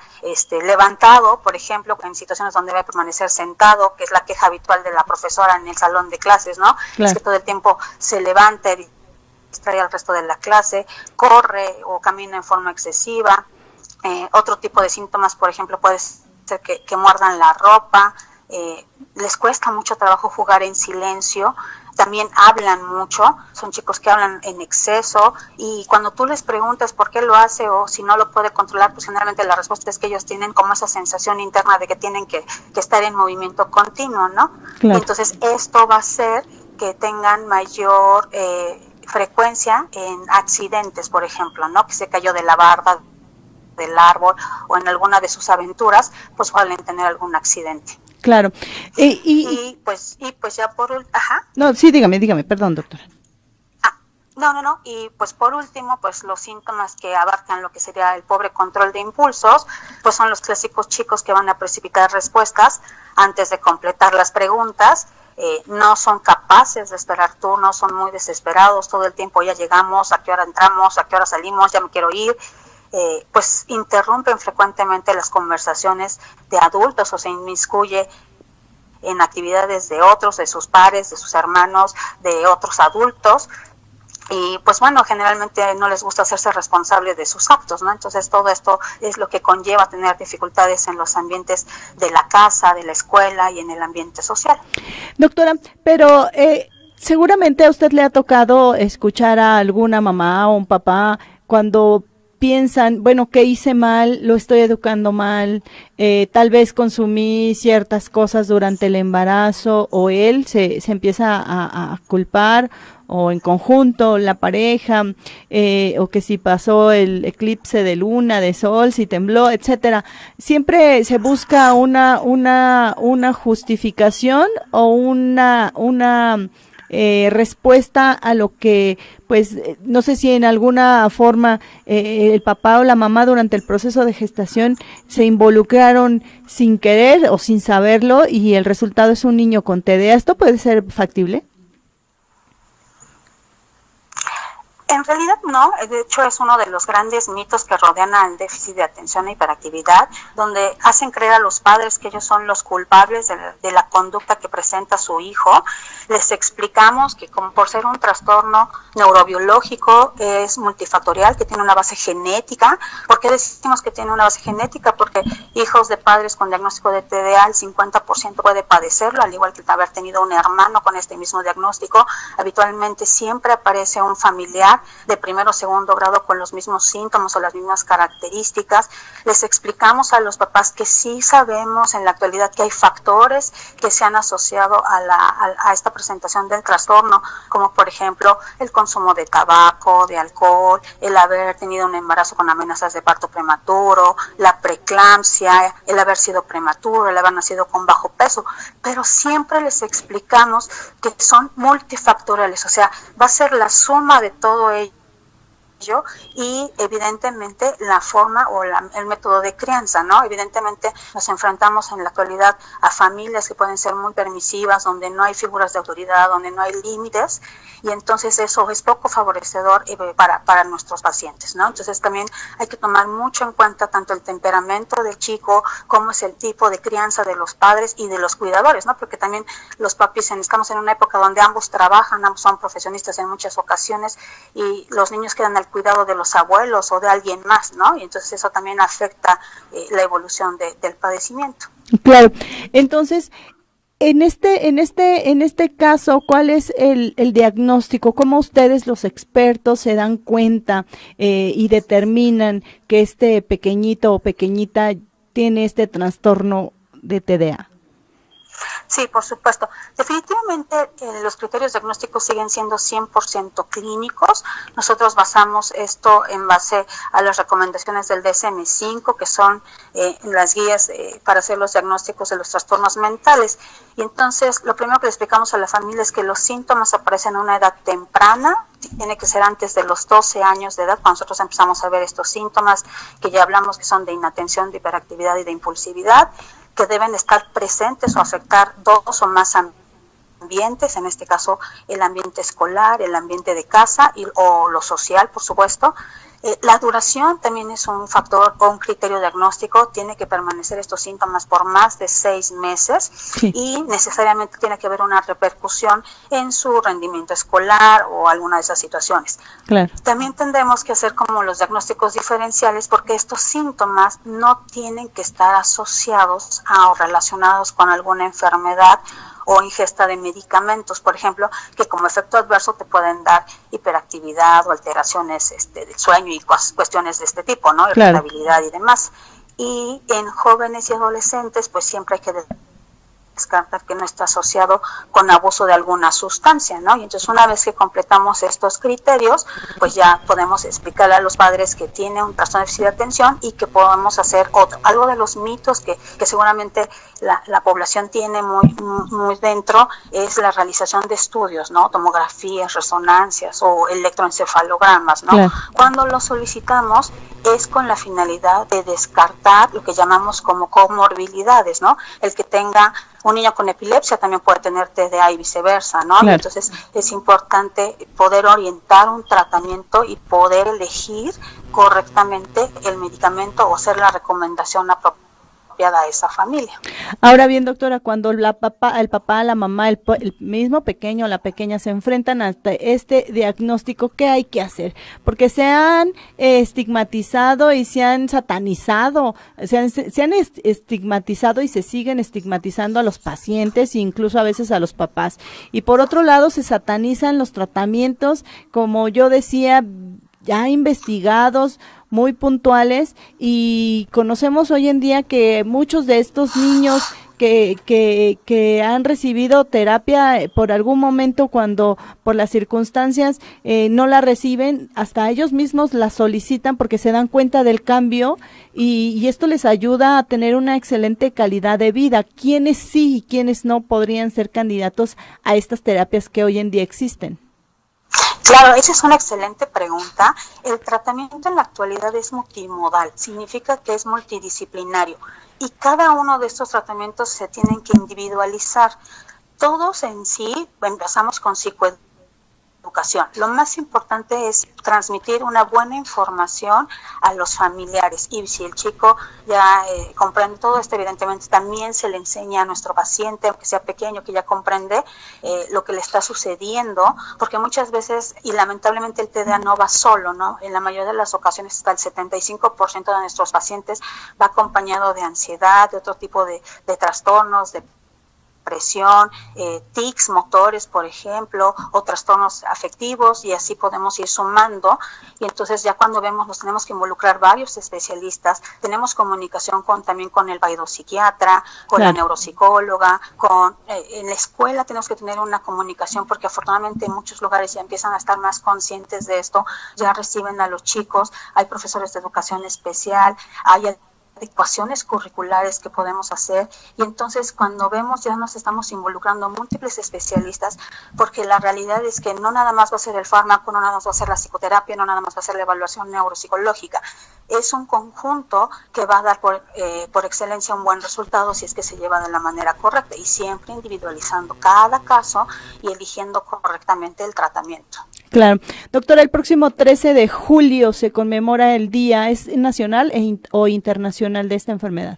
levantado, por ejemplo, en situaciones donde debe permanecer sentado, que es la queja habitual de la profesora en el salón de clases, ¿no? Claro. Es que todo el tiempo se levanta, distrae al resto de la clase, corre o camina en forma excesiva. Otro tipo de síntomas, por ejemplo, puede ser que muerdan la ropa, les cuesta mucho trabajo jugar en silencio, también hablan mucho, son chicos que hablan en exceso, y cuando tú les preguntas por qué lo hace o si no lo puede controlar, pues generalmente la respuesta es que ellos tienen como esa sensación interna de que tienen que estar en movimiento continuo, ¿no? Claro. Entonces esto va a hacer que tengan mayor frecuencia en accidentes, por ejemplo, ¿no? Que se cayó de la barda del árbol o en alguna de sus aventuras, pues suelen tener algún accidente. Claro. Y pues ya ajá. No, sí, dígame, perdón, doctora. No, y pues por último, pues los síntomas que abarcan lo que sería el pobre control de impulsos, pues son los clásicos chicos que van a precipitar respuestas antes de completar las preguntas. No son capaces de esperar turnos, son muy desesperados, todo el tiempo ya llegamos, a qué hora entramos, a qué hora salimos, ya me quiero ir. Pues interrumpen frecuentemente las conversaciones de adultos o se inmiscuye en actividades de otros, de sus pares, de sus hermanos, de otros adultos. Y pues bueno, generalmente no les gusta hacerse responsables de sus actos, ¿no? Entonces todo esto es lo que conlleva tener dificultades en los ambientes de la casa, de la escuela y en el ambiente social. Doctora, pero seguramente a usted le ha tocado escuchar a alguna mamá o un papá cuando piensan, bueno, ¿qué hice mal? ¿Lo estoy educando mal? Tal vez consumí ciertas cosas durante el embarazo, o él se empieza a culpar, o en conjunto la pareja, o que si pasó el eclipse de luna, de sol, si tembló, etcétera. Siempre se busca una justificación o una respuesta a lo que, pues, no sé si en alguna forma el papá o la mamá durante el proceso de gestación se involucraron sin querer o sin saberlo y el resultado es un niño con TDA. ¿Esto puede ser factible? realidad no, de hecho es uno de los grandes mitos que rodean al déficit de atención e hiperactividad, donde hacen creer a los padres que ellos son los culpables de la conducta que presenta su hijo. Les explicamos que como por ser un trastorno neurobiológico es multifactorial, que tiene una base genética. ¿Por qué decimos que tiene una base genética? Porque hijos de padres con diagnóstico de TDA, el 50% puede padecerlo, al igual que haber tenido un hermano con este mismo diagnóstico. Habitualmente siempre aparece un familiar de primero o segundo grado con los mismos síntomas o las mismas características. Les explicamos a los papás que sí sabemos en la actualidad que hay factores que se han asociado a esta presentación del trastorno, como por ejemplo el consumo de tabaco, de alcohol, el haber tenido un embarazo con amenazas de parto prematuro, la preeclampsia, el haber sido prematuro, el haber nacido con bajo peso, pero siempre les explicamos que son multifactoriales, o sea, va a ser la suma de todo ello y evidentemente la forma o el método de crianza, ¿no? Evidentemente nos enfrentamos en la actualidad a familias que pueden ser muy permisivas, donde no hay figuras de autoridad, donde no hay límites, y entonces eso es poco favorecedor para nuestros pacientes, ¿no? Entonces también hay que tomar mucho en cuenta tanto el temperamento del chico como es el tipo de crianza de los padres y de los cuidadores, ¿no? Porque también los papis estamos en una época donde ambos trabajan, ambos son profesionistas en muchas ocasiones y los niños quedan al cuidado de los abuelos o de alguien más, ¿no? Y entonces eso también afecta la evolución del padecimiento. Claro. Entonces, en este caso, ¿cuál es el diagnóstico? ¿Cómo ustedes, los expertos, se dan cuenta y determinan que este pequeñito o pequeñita tiene este trastorno de TDA? Sí, por supuesto. Definitivamente los criterios diagnósticos siguen siendo 100% clínicos. Nosotros basamos esto en base a las recomendaciones del DSM-5, que son las guías para hacer los diagnósticos de los trastornos mentales. Y entonces, lo primero que le explicamos a la familia es que los síntomas aparecen a una edad temprana, tiene que ser antes de los 12 años de edad, cuando nosotros empezamos a ver estos síntomas que ya hablamos que son de inatención, de hiperactividad y de impulsividad, que deben estar presentes o afectar dos o más ambientes, en este caso el ambiente escolar, el ambiente de casa o lo social, por supuesto. La duración también es un factor o un criterio diagnóstico, tiene que permanecer estos síntomas por más de 6 meses sí. Y necesariamente tiene que haber una repercusión en su rendimiento escolar o alguna de esas situaciones. Claro. También tendremos que hacer como los diagnósticos diferenciales porque estos síntomas no tienen que estar asociados o relacionados con alguna enfermedad o ingesta de medicamentos, por ejemplo, que como efecto adverso te pueden dar hiperactividad o alteraciones del sueño y cuestiones de este tipo, ¿no? Irritabilidad y demás. Y en jóvenes y adolescentes, pues siempre hay que descartar que no está asociado con abuso de alguna sustancia, ¿no? Y entonces una vez que completamos estos criterios, pues ya podemos explicarle a los padres que tiene un trastorno de déficit de atención y que podemos hacer algo de los mitos que seguramente la población tiene muy dentro, es la realización de estudios, ¿no? Tomografías, resonancias o electroencefalogramas, ¿no? Claro. Cuando lo solicitamos es con la finalidad de descartar lo que llamamos como comorbilidades, ¿no? El que tenga un niño con epilepsia también puede tener TDA y viceversa, ¿no? Claro. Entonces es importante poder orientar un tratamiento y poder elegir correctamente el medicamento o hacer la recomendación apropiada a esa familia. Ahora bien, doctora, cuando el papá, la mamá, el mismo pequeño o la pequeña se enfrentan hasta este diagnóstico, ¿qué hay que hacer? Porque se han estigmatizado y se han satanizado, se han estigmatizado y se siguen estigmatizando a los pacientes e incluso a veces a los papás. Y por otro lado se satanizan los tratamientos, como yo decía, ya investigados, muy puntuales, y conocemos hoy en día que muchos de estos niños que han recibido terapia por algún momento, cuando por las circunstancias no la reciben, hasta ellos mismos la solicitan porque se dan cuenta del cambio y esto les ayuda a tener una excelente calidad de vida. ¿Quiénes sí y quiénes no podrían ser candidatos a estas terapias que hoy en día existen? Claro, esa es una excelente pregunta. El tratamiento en la actualidad es multimodal, significa que es multidisciplinario y cada uno de estos tratamientos se tienen que individualizar. Todos en sí empezamos con psicoeducación educación. Lo más importante es transmitir una buena información a los familiares, y si el chico ya comprende todo esto, evidentemente también se le enseña a nuestro paciente, aunque sea pequeño, que ya comprende lo que le está sucediendo, porque muchas veces, y lamentablemente el TDA no va solo, ¿no? En la mayoría de las ocasiones hasta el 75% de nuestros pacientes va acompañado de ansiedad, de otro tipo de trastornos, de presión, tics motores, por ejemplo, o trastornos afectivos, y así podemos ir sumando. Y entonces ya cuando vemos, nos tenemos que involucrar varios especialistas, tenemos comunicación también con el psiquiatra, con la neuropsicóloga, en la escuela tenemos que tener una comunicación, porque afortunadamente en muchos lugares ya empiezan a estar más conscientes de esto, ya reciben a los chicos, hay profesores de educación especial, hay adecuaciones curriculares que podemos hacer, y entonces cuando vemos ya nos estamos involucrando múltiples especialistas, porque la realidad es que no nada más va a ser el fármaco, no nada más va a ser la psicoterapia, no nada más va a ser la evaluación neuropsicológica, es un conjunto que va a dar por excelencia un buen resultado si es que se lleva de la manera correcta, y siempre individualizando cada caso y eligiendo correctamente el tratamiento. Claro. Doctora, el próximo 13 de julio se conmemora el día, ¿es nacional o internacional de esta enfermedad?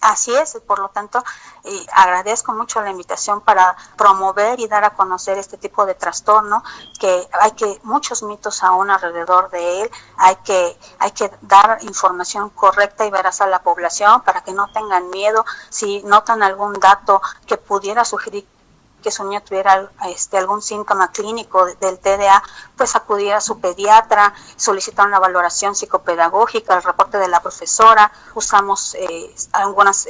Así es, por lo tanto, agradezco mucho la invitación para promover y dar a conocer este tipo de trastorno, que hay muchos mitos aún alrededor de él, hay que dar información correcta y veraz a la población para que no tengan miedo. Si notan algún dato que pudiera sugerir que su niño tuviera algún síntoma clínico del TDA, pues acudir a su pediatra, solicitar una valoración psicopedagógica, el reporte de la profesora, usamos algunas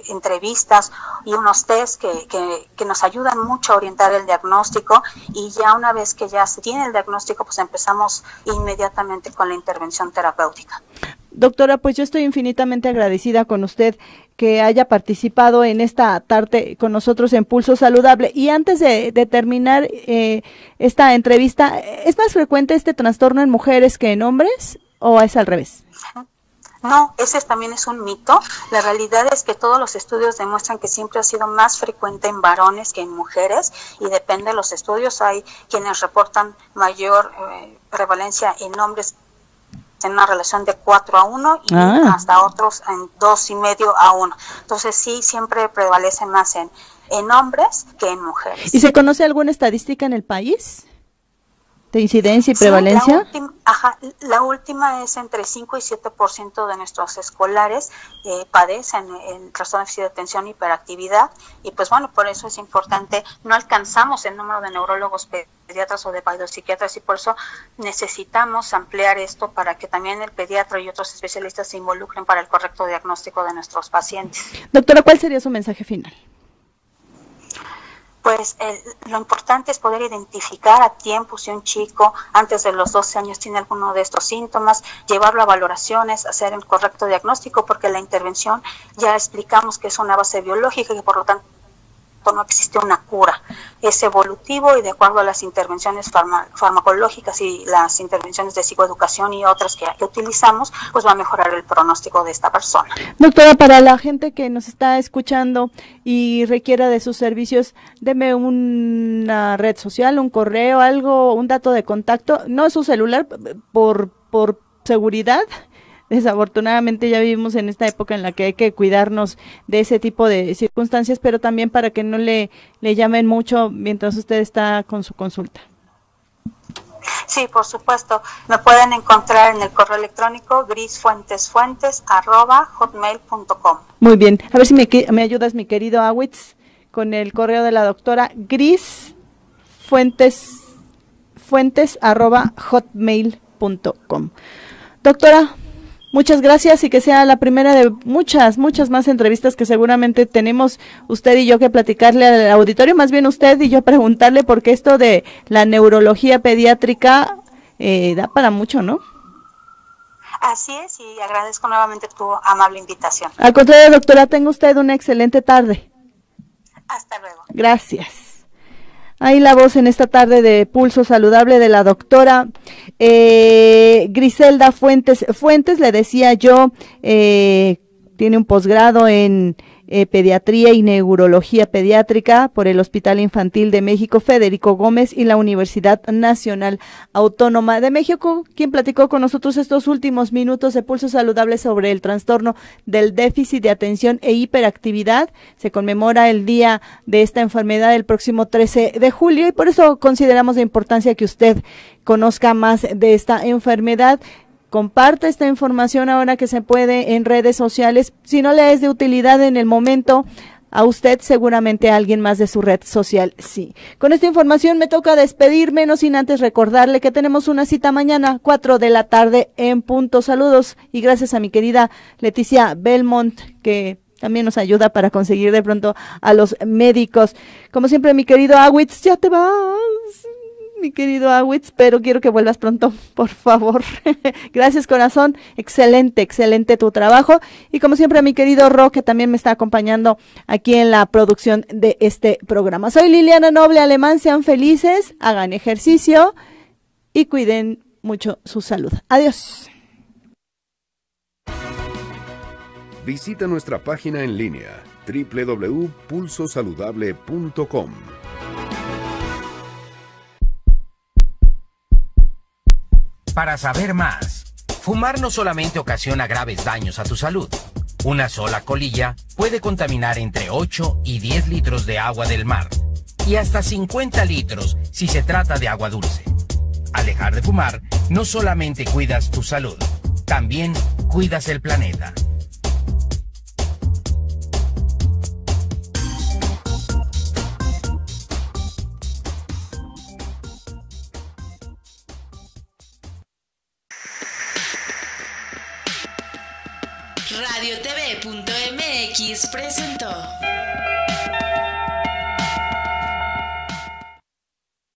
entrevistas y unos test que nos ayudan mucho a orientar el diagnóstico, y ya una vez que ya se tiene el diagnóstico, pues empezamos inmediatamente con la intervención terapéutica. Doctora, pues yo estoy infinitamente agradecida con usted que haya participado en esta tarde con nosotros en Pulso Saludable. Y antes de terminar esta entrevista, ¿es más frecuente este trastorno en mujeres que en hombres o es al revés? No, ese también es un mito. La realidad es que todos los estudios demuestran que siempre ha sido más frecuente en varones que en mujeres, y depende de los estudios. Hay quienes reportan mayor prevalencia en hombres en una relación de 4:1 y hasta otros en 2,5:1. Entonces sí, siempre prevalece más en hombres que en mujeres. ¿Y se conoce alguna estadística en el país de incidencia y prevalencia? La última es entre 5 y 7% de nuestros escolares padecen el trastorno de déficit de atención e hiperactividad, y pues bueno, por eso es importante, no alcanzamos el número de neurólogos pediatras o de psiquiatras, y por eso necesitamos ampliar esto para que también el pediatra y otros especialistas se involucren para el correcto diagnóstico de nuestros pacientes. Doctora, ¿cuál sería su mensaje final? Pues lo importante es poder identificar a tiempo si un chico antes de los 12 años tiene alguno de estos síntomas, llevarlo a valoraciones, hacer el correcto diagnóstico, porque la intervención ya explicamos que es una base biológica y por lo tanto no existe una cura. Es evolutivo y de acuerdo a las intervenciones farmacológicas y las intervenciones de psicoeducación y otras que utilizamos, pues va a mejorar el pronóstico de esta persona. Doctora, para la gente que nos está escuchando y requiera de sus servicios, deme una red social, un correo, algo, un dato de contacto, no su celular, por seguridad. Desafortunadamente ya vivimos en esta época en la que hay que cuidarnos de ese tipo de circunstancias, pero también para que no le llamen mucho mientras usted está con su consulta. Sí, por supuesto. Me pueden encontrar en el correo electrónico grisfuentesfuentes@hotmail.com. Muy bien. A ver si me ayudas, mi querido Awitz, con el correo de la doctora, grisfuentes@hotmail.com. Doctora, muchas gracias, y que sea la primera de muchas más entrevistas que seguramente tenemos usted y yo que platicarle al auditorio, más bien usted y yo preguntarle, porque esto de la neurología pediátrica da para mucho, ¿no? Así es, y agradezco nuevamente tu amable invitación. Al contrario, doctora, tenga usted una excelente tarde. Hasta luego. Gracias. Ahí la voz en esta tarde de Pulso Saludable de la doctora Griselda Fuentes. Le decía yo, tiene un posgrado en Pediatría y Neurología Pediátrica por el Hospital Infantil de México Federico Gómez y la Universidad Nacional Autónoma de México, quien platicó con nosotros estos últimos minutos de Pulso Saludable sobre el trastorno del déficit de atención e hiperactividad. Se conmemora el día de esta enfermedad el próximo 13 de julio y por eso consideramos de importancia que usted conozca más de esta enfermedad. Comparte esta información ahora que se puede en redes sociales. Si no le es de utilidad en el momento a usted, seguramente a alguien más de su red social sí. Con esta información me toca despedirme, no sin antes recordarle que tenemos una cita mañana, 4 de la tarde en punto. Saludos y gracias a mi querida Leticia Belmont, que también nos ayuda para conseguir de pronto a los médicos. Como siempre, mi querido Awitz, ya te vas. Mi querido Awitz, pero quiero que vuelvas pronto, por favor. Gracias, corazón. Excelente, excelente tu trabajo. Y como siempre, a mi querido Ro, que también me está acompañando aquí en la producción de este programa. Soy Liliana Noble Alemán. Sean felices, hagan ejercicio y cuiden mucho su salud. Adiós. Visita nuestra página en línea www.pulsosaludable.com. Para saber más, fumar no solamente ocasiona graves daños a tu salud. Una sola colilla puede contaminar entre 8 y 10 litros de agua del mar y hasta 50 litros si se trata de agua dulce. Al dejar de fumar, no solamente cuidas tu salud, también cuidas el planeta. RadioTV.mx presentó